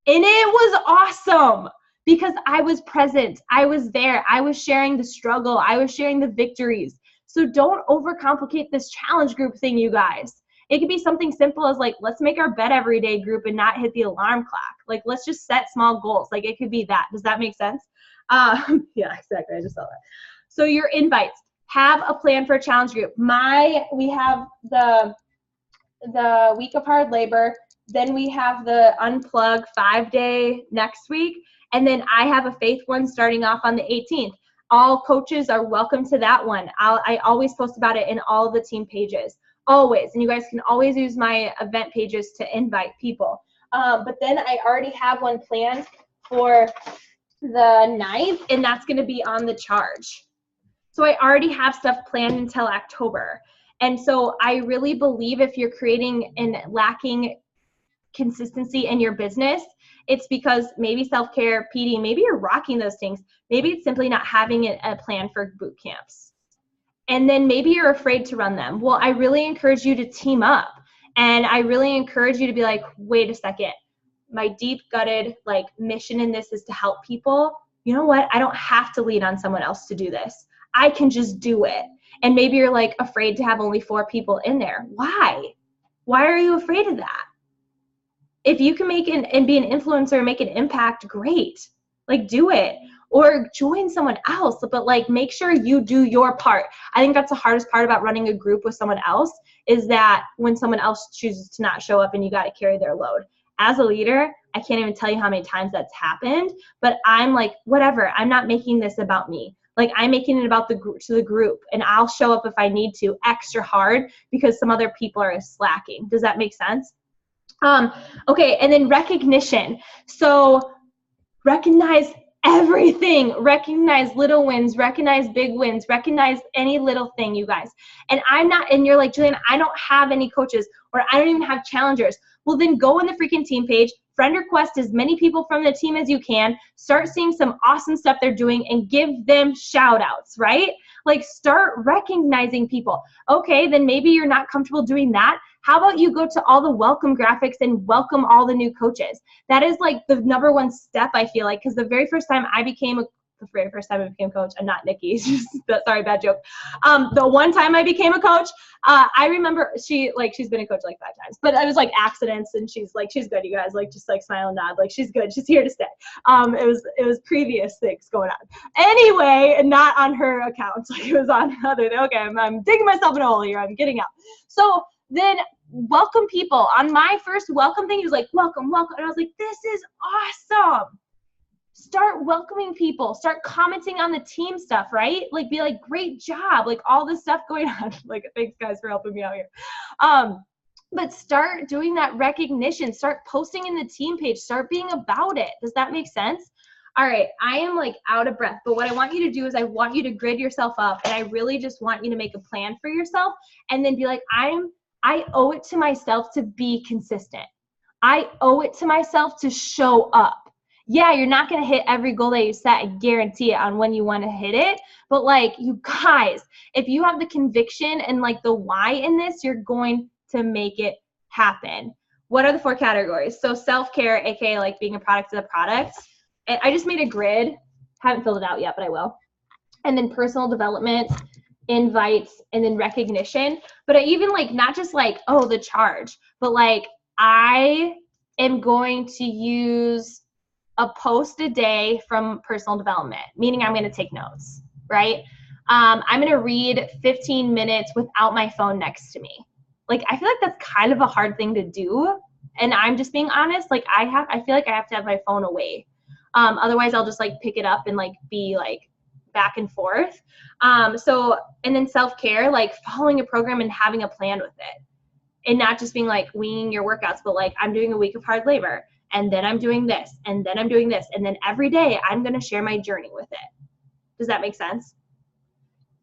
And it was awesome because I was present. I was there. I was sharing the struggle. I was sharing the victories. So don't overcomplicate this challenge group thing, you guys. It could be something simple as like, let's make our bed every day group and not hit the alarm clock. Like, let's just set small goals. Like, it could be that. Does that make sense? Yeah, exactly. I just saw that. So your invites, have a plan for a challenge group. We have the week of hard labor. Then we have the unplug 5-day next week. And then I have a faith one starting off on the 18th. All coaches are welcome to that one. I always post about it in all the team pages. Always. And you guys can always use my event pages to invite people. But then I already have one planned for the 9th, and that's going to be on the charge. So I already have stuff planned until October. And so I really believe if you're creating and lacking consistency in your business, it's because maybe self-care, PD, maybe you're rocking those things. Maybe it's simply not having a plan for boot camps. And then maybe you're afraid to run them. Well, I really encourage you to team up. And I really encourage you to be like, wait a second, my deep gutted like mission in this is to help people. You know what? I don't have to lean on someone else to do this. I can just do it. And maybe you're like afraid to have only 4 people in there. Why? Why are you afraid of that? If you can make and be an influencer and make an impact, great. Like, do it. Or join someone else, but like make sure you do your part. I think that's the hardest part about running a group with someone else, is that when someone else chooses to not show up and you got to carry their load. as a leader, I can't even tell you how many times that's happened, but I'm like, whatever, I'm not making this about me. Like, I'm making it about the group, and I'll show up if I need to extra hard because some other people are slacking. Does that make sense? Okay, and then recognition. So recognize everything. Recognize little wins, recognize big wins, recognize any little thing, you guys. And you're like, Jillian, I don't have any coaches, or I don't even have challengers. Well, then go on the freaking team page, friend request as many people from the team as you can, start seeing some awesome stuff they're doing and give them shout outs, right? Like, start recognizing people. Okay, then maybe you're not comfortable doing that. How about you go to all the welcome graphics and welcome all the new coaches? That is like the number one step, I feel like, because the very first time I became coach, I'm not Nikki, sorry, bad joke. The one time I became a coach, I remember she's been a coach like 5 times, but it was like accidents, and she's good, you guys, like, just like smile and nod, like, she's good, she's here to stay. It was previous things going on. Anyway, not on her account, like, it was on other, okay, I'm digging myself in a hole here, I'm getting out. So then welcome people. On my first welcome thing, he was like, welcome, welcome. And I was like, this is awesome. Start welcoming people. Start commenting on the team stuff, right? Like, be like, great job. Like, all this stuff going on. Like, thanks guys for helping me out here. But start doing that recognition. Start posting in the team page. Start being about it. Does that make sense? All right, I am like out of breath, but what I want you to do is I want you to grid yourself up, and I really just want you to make a plan for yourself and then be like, I owe it to myself to be consistent. I owe it to myself to show up. Yeah, you're not going to hit every goal that you set, I guarantee it, on when you want to hit it. But like, you guys, if you have the conviction and like the why in this, you're going to make it happen. What are the 4 categories? So self-care, aka like being a product of the products. And I just made a grid. Haven't filled it out yet, but I will. And then personal development, invites, and then recognition. But I even like, not just like, oh, the charge, but like, I am going to use a post a day from personal development, meaning I'm going to take notes, right? I'm going to read 15 minutes without my phone next to me. Like, I feel like that's kind of a hard thing to do. And I'm just being honest. Like, I feel like I have to have my phone away. Otherwise I'll just like pick it up and like be like back and forth. And then self-care, like following a program and having a plan with it, and not just being like winging your workouts, but like, I'm doing a week of hard labor, and then I'm doing this, and then I'm doing this, and then every day I'm going to share my journey with it. Does that make sense?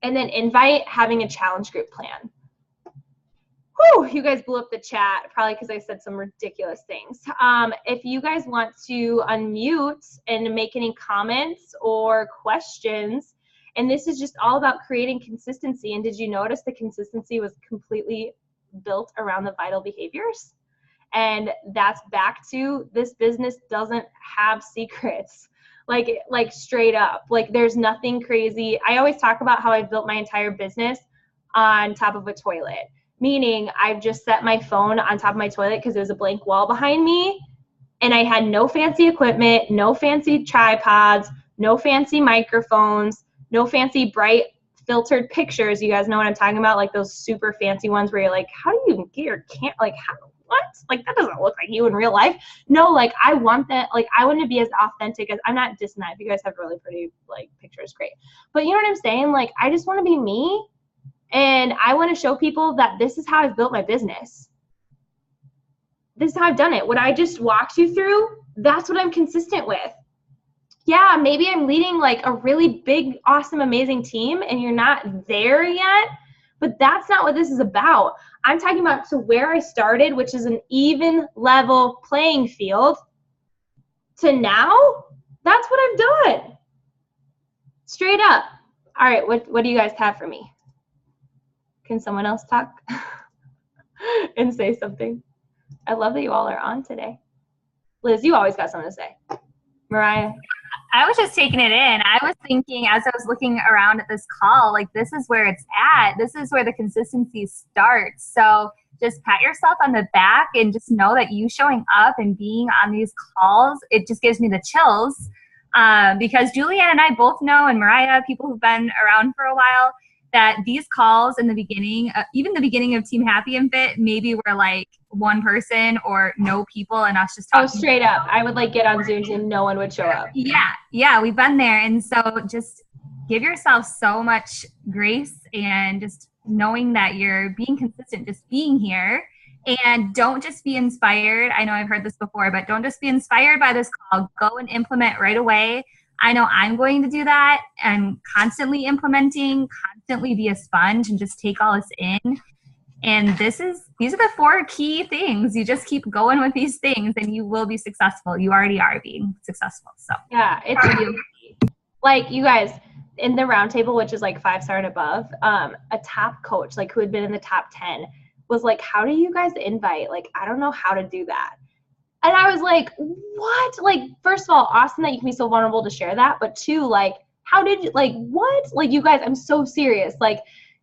And then invite, having a challenge group plan. Whew, you guys blew up the chat, probably because I said some ridiculous things. If you guys want to unmute and make any comments or questions, and this is just all about creating consistency. And did you notice the consistency was completely built around the vital behaviors? And that's back to, this business doesn't have secrets, like straight up. Like, there's nothing crazy. I always talk about how I built my entire business on top of a toilet. Meaning I've just set my phone on top of my toilet because there was a blank wall behind me, and I had no fancy equipment, no fancy tripods, no fancy microphones, no fancy bright filtered pictures. You guys know what I'm talking about? Like those super fancy ones where you're like, how do you even get your what? Like, that doesn't look like you in real life. No, like, I want that. Like, I want to be as authentic as, I'm not dissing that. If you guys have really pretty like pictures, great. But you know what I'm saying? Like, I just want to be me. And I want to show people that this is how I've built my business. This is how I've done it. What I just walked you through, that's what I'm consistent with. Yeah, maybe I'm leading like a really big, awesome, amazing team and you're not there yet, but that's not what this is about. I'm talking about to where I started, which is an even level playing field, to now, that's what I've done. Straight up. All right, what do you guys have for me? Can someone else talk and say something? I love that you all are on today. Liz, you always got something to say. Mariah? I was just taking it in. I was thinking as I was looking around at this call, like, this is where it's at. This is where the consistency starts. So just pat yourself on the back and just know that you showing up and being on these calls, it just gives me the chills. Because Julianne and I both know, and Mariah, people who've been around for a while, that these calls in the beginning, even the beginning of Team Happy and Fit, maybe were like one person or no people and us just talking. Oh, straight up. I would like get on Zooms and no one would show up. Yeah, we've been there. And so just give yourself so much grace and just knowing that you're being consistent, just being here. And don't just be inspired. I know I've heard this before, but don't just be inspired by this call. Go and implement right away. I know I'm going to do that and constantly implementing, constantly be a sponge and just take all this in. And these are the 4 key things. You just keep going with these things and you will be successful. You already are being successful. So yeah, it's like you guys in the roundtable, which is like 5-star and above, a top coach, like who had been in the top 10 was like, how do you guys invite? Like, I don't know how to do that. And I was like, what? Like, first of all, awesome that you can be so vulnerable to share that. But 2, like, how did you, like, what? Like, you guys, I'm so serious. Like,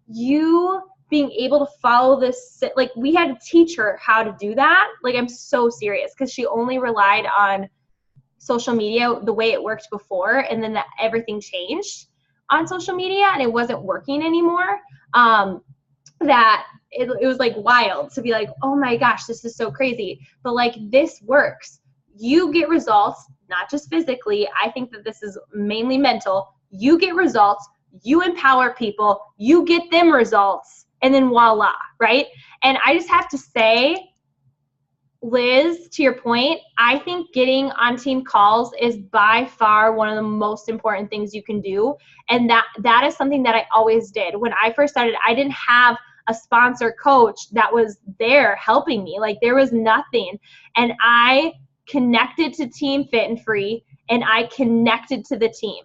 you being able to follow this, like, we had to teach her how to do that. Like, I'm so serious because she only relied on social media the way it worked before. And then everything changed on social media and it wasn't working anymore. That it was like wild to be like, oh my gosh, this is so crazy. But like, this works. You get results, not just physically. I think that this is mainly mental. You get results, you empower people, you get them results, and then voila, right? And I just have to say, Liz, to your point, I think getting on team calls is by far one of the most important things you can do. And that is something that I always did. When I first started, I didn't have a sponsor coach that was there helping me. Like, there was nothing. And I connected to Team Fit and Free, and I connected to the team.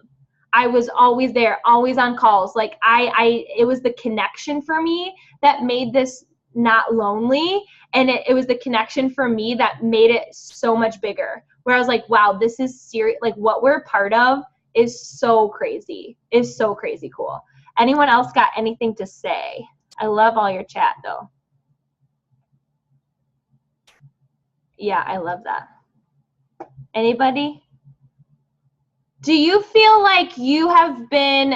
I was always there, always on calls. Like, it was the connection for me that made this not lonely. And it was the connection for me that made it so much bigger, where I was like, wow, this is serious. Like, what we're part of is so crazy, cool. Anyone else got anything to say? I love all your chat though. Yeah, I love that. Anybody? Do you feel like you have been,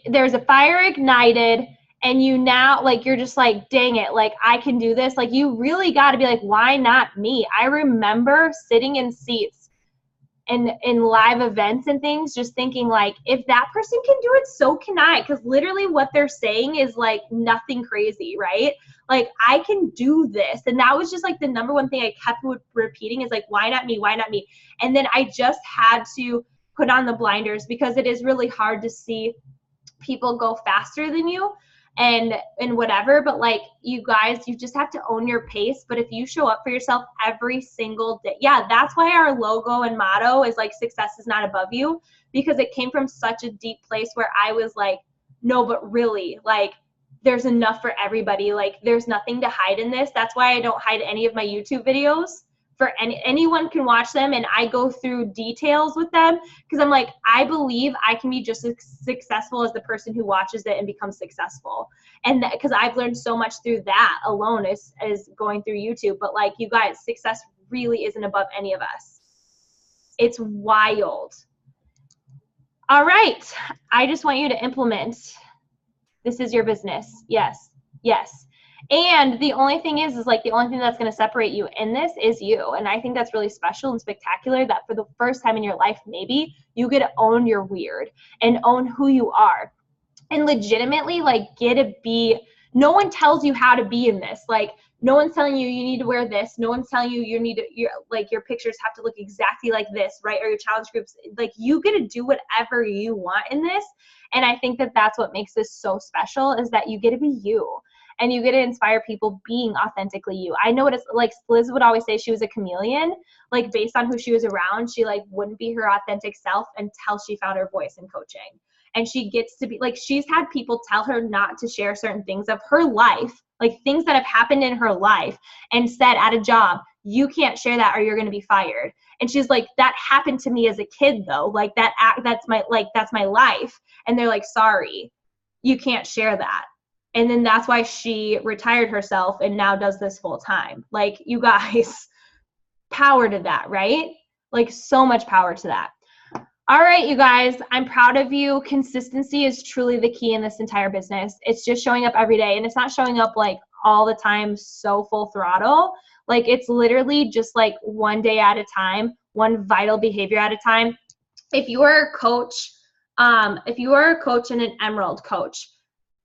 there's a fire ignited and you now, like, you're just like, dang it, like, I can do this. Like, you really got to be like, why not me? I remember sitting in seats and in live events and things, just thinking like, if that person can do it, so can I. Because literally what they're saying is like nothing crazy, right? Like, I can do this. And that was just like the number one thing I kept repeating is like, why not me? Why not me? And then I just had to put on the blinders, because it is really hard to see people go faster than you and whatever. But like, you guys, you just have to own your pace. But if you show up for yourself every single day, yeah, that's why our logo and motto is like, success is not above you, because it came from such a deep place where I was like, no, but really, like, there's enough for everybody. Like, there's nothing to hide in this. That's why I don't hide any of my YouTube videos. For anyone can watch them, and I go through details with them, because I'm like, I believe I can be just as successful as the person who watches it and becomes successful. And because I've learned so much through that alone as going through YouTube. But like, you guys, success really isn't above any of us. It's wild. All right. I just want you to implement. This is your business. Yes. Yes. And the only thing is like, the only thing that's going to separate you in this is you. And I think that's really special and spectacular, that for the first time in your life, maybe you get to own your weird and own who you are, and legitimately like get to be, no one tells you how to be in this. Like, no one's telling you need to wear this. No one's telling you your pictures have to look exactly like this, right? Or your challenge groups, like, you get to do whatever you want in this. And I think that that's what makes this so special, is that you get to be you. And you get to inspire people being authentically you. I know what it's like. Liz would always say she was a chameleon. Like, based on who she was around, she like wouldn't be her authentic self until she found her voice in coaching. And she gets to be like, she's had people tell her not to share certain things of her life, like things that have happened in her life, and said at a job, you can't share that or you're going to be fired. And she's like, that happened to me as a kid though. Like, that's my life. And they're like, sorry, you can't share that. And then that's why she retired herself and now does this full time. Like, you guys, power to that, right? Like, so much power to that. All right, you guys, I'm proud of you. Consistency is truly the key in this entire business. It's just showing up every day. And it's not showing up like all the time so full throttle. Like it's literally just like one day at a time, one vital behavior at a time. If you are a coach, and an Emerald coach,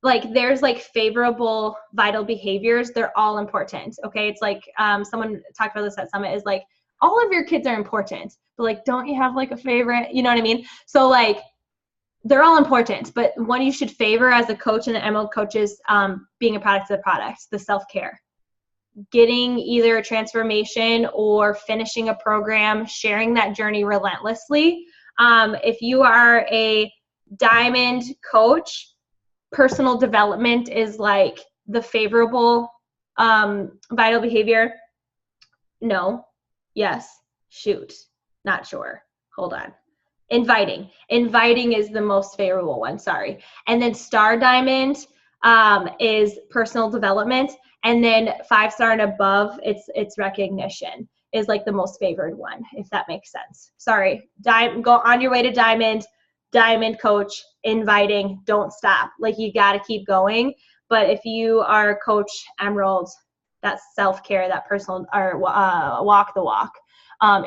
like there's like favorable vital behaviors. They're all important. Okay. It's like, someone talked about this at Summit, is like, all of your kids are important, but like, don't you have like a favorite? You know what I mean? So like, they're all important, but one you should favor as a coach and an Emerald coach is being a product of the product, the self-care. Getting either a transformation or finishing a program, sharing that journey relentlessly. If you are a Diamond coach, personal development is like the favorable vital behavior. No, yes, shoot, not sure. Hold on. Inviting is the most favorable one, sorry. And then Star Diamond is personal development. And then 5-star and above, it's recognition is like the most favored one, if that makes sense. Sorry, go on your way to Diamond coach, inviting, don't stop. Like you got to keep going. But if you are coach Emerald, that self-care, that personal, or walk the walk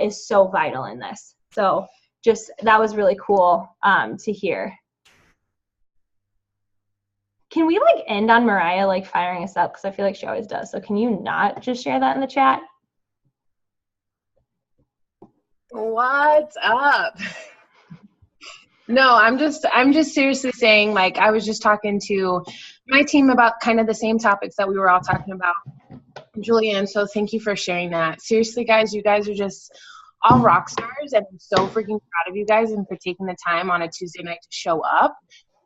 is so vital in this. So just, that was really cool to hear. Can we like end on Mariah like firing us up? Because I feel like she always does. So can you not just share that in the chat? What's up? No, I'm just seriously saying, like, I was just talking to my team about kind of the same topics that we were all talking about, Julianne. So thank you for sharing that. Seriously, guys, you guys are just all rock stars, and I'm so freaking proud of you guys and for taking the time on a Tuesday night to show up.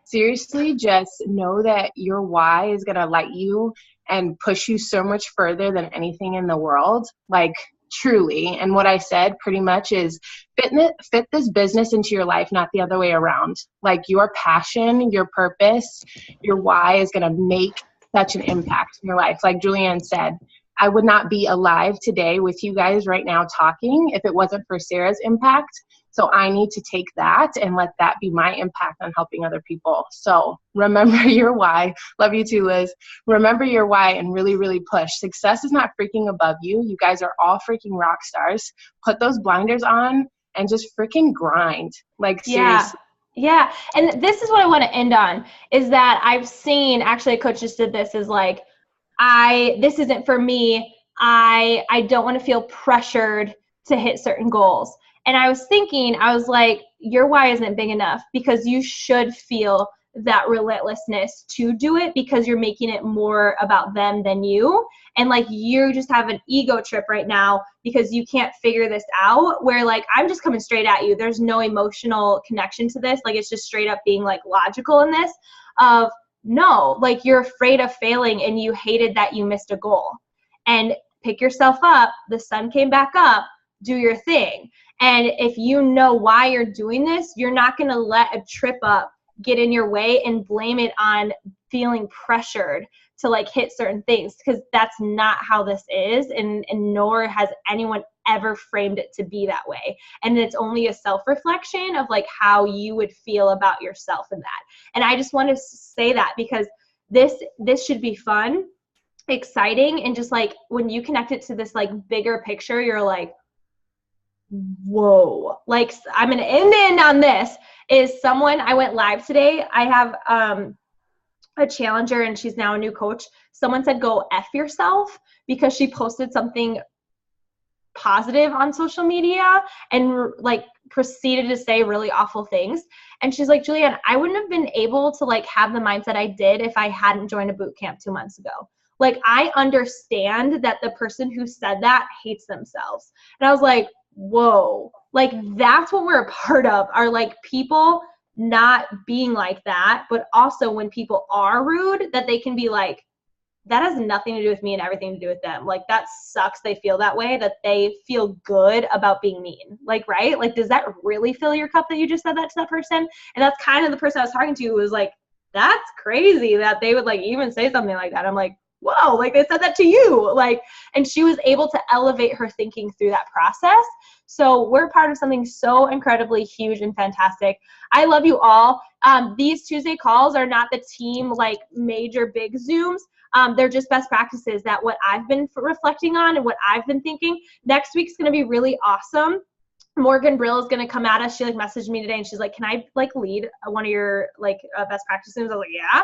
Seriously, just know that your why is going to light you and push you so much further than anything in the world. Like, truly. And what I said pretty much is fit this business into your life, not the other way around. Like your passion, your purpose, your why is going to make such an impact in your life. Like Julianne said, I would not be alive today with you guys right now talking if it wasn't for Sarah's impact. So I need to take that and let that be my impact on helping other people. So remember your why. Love you too, Liz. Remember your why and really, really push. Success is not freaking above you. You guys are all freaking rock stars. Put those blinders on and just freaking grind. Like, seriously. Yeah. And this is what I want to end on, is that I've seen, actually a coach just did this, is like, this isn't for me. I don't want to feel pressured to hit certain goals. And I was thinking, I was like, your why isn't big enough, because you should feel that relentlessness to do it, because you're making it more about them than you. And like, you just have an ego trip right now because you can't figure this out, where like, I'm just coming straight at you. There's no emotional connection to this. Like, it's just straight up being like logical in this of, no, like you're afraid of failing and you hated that you missed a goal. And pick yourself up. The sun came back up. Do your thing. And if you know why you're doing this, you're not going to let a trip up get in your way and blame it on feeling pressured to like hit certain things, because that's not how this is, and nor has anyone ever framed it to be that way. And it's only a self-reflection of like how you would feel about yourself in that. And I just want to say that, because this should be fun, exciting, and just like when you connect it to this like bigger picture, you're like, whoa. Like, I'm going to end on this, is someone, I went live today. I have a challenger and she's now a new coach. Someone said, go F yourself, because she posted something positive on social media and like proceeded to say really awful things. And she's like, Julianne, I wouldn't have been able to like have the mindset I did if I hadn't joined a boot camp 2 months ago. Like, I understand that the person who said that hates themselves. And I was like, whoa, like that's what we're a part of, are like people not being like that, but also when people are rude, that they can be like, that has nothing to do with me and everything to do with them. Like, that sucks. They feel that way, that they feel good about being mean. Like, right? Like, does that really fill your cup that you just said that to that person? And that's kind of the person I was talking to, who was like, that's crazy that they would like even say something like that. I'm like, whoa, like they said that to you. Like, and she was able to elevate her thinking through that process. So we're part of something so incredibly huge and fantastic. I love you all. These Tuesday calls are not the team like major big Zooms. They're just best practices that what I've been reflecting on and what I've been thinking. Next week's going to be really awesome. Morgan Brill is going to come at us. She like messaged me today and she's like, can I like lead one of your like best practices? I was like, yeah.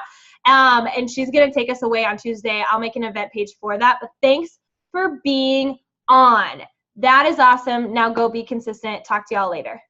And she's going to take us away on Tuesday. I'll make an event page for that. But thanks for being on. That is awesome. Now go be consistent. Talk to y'all later.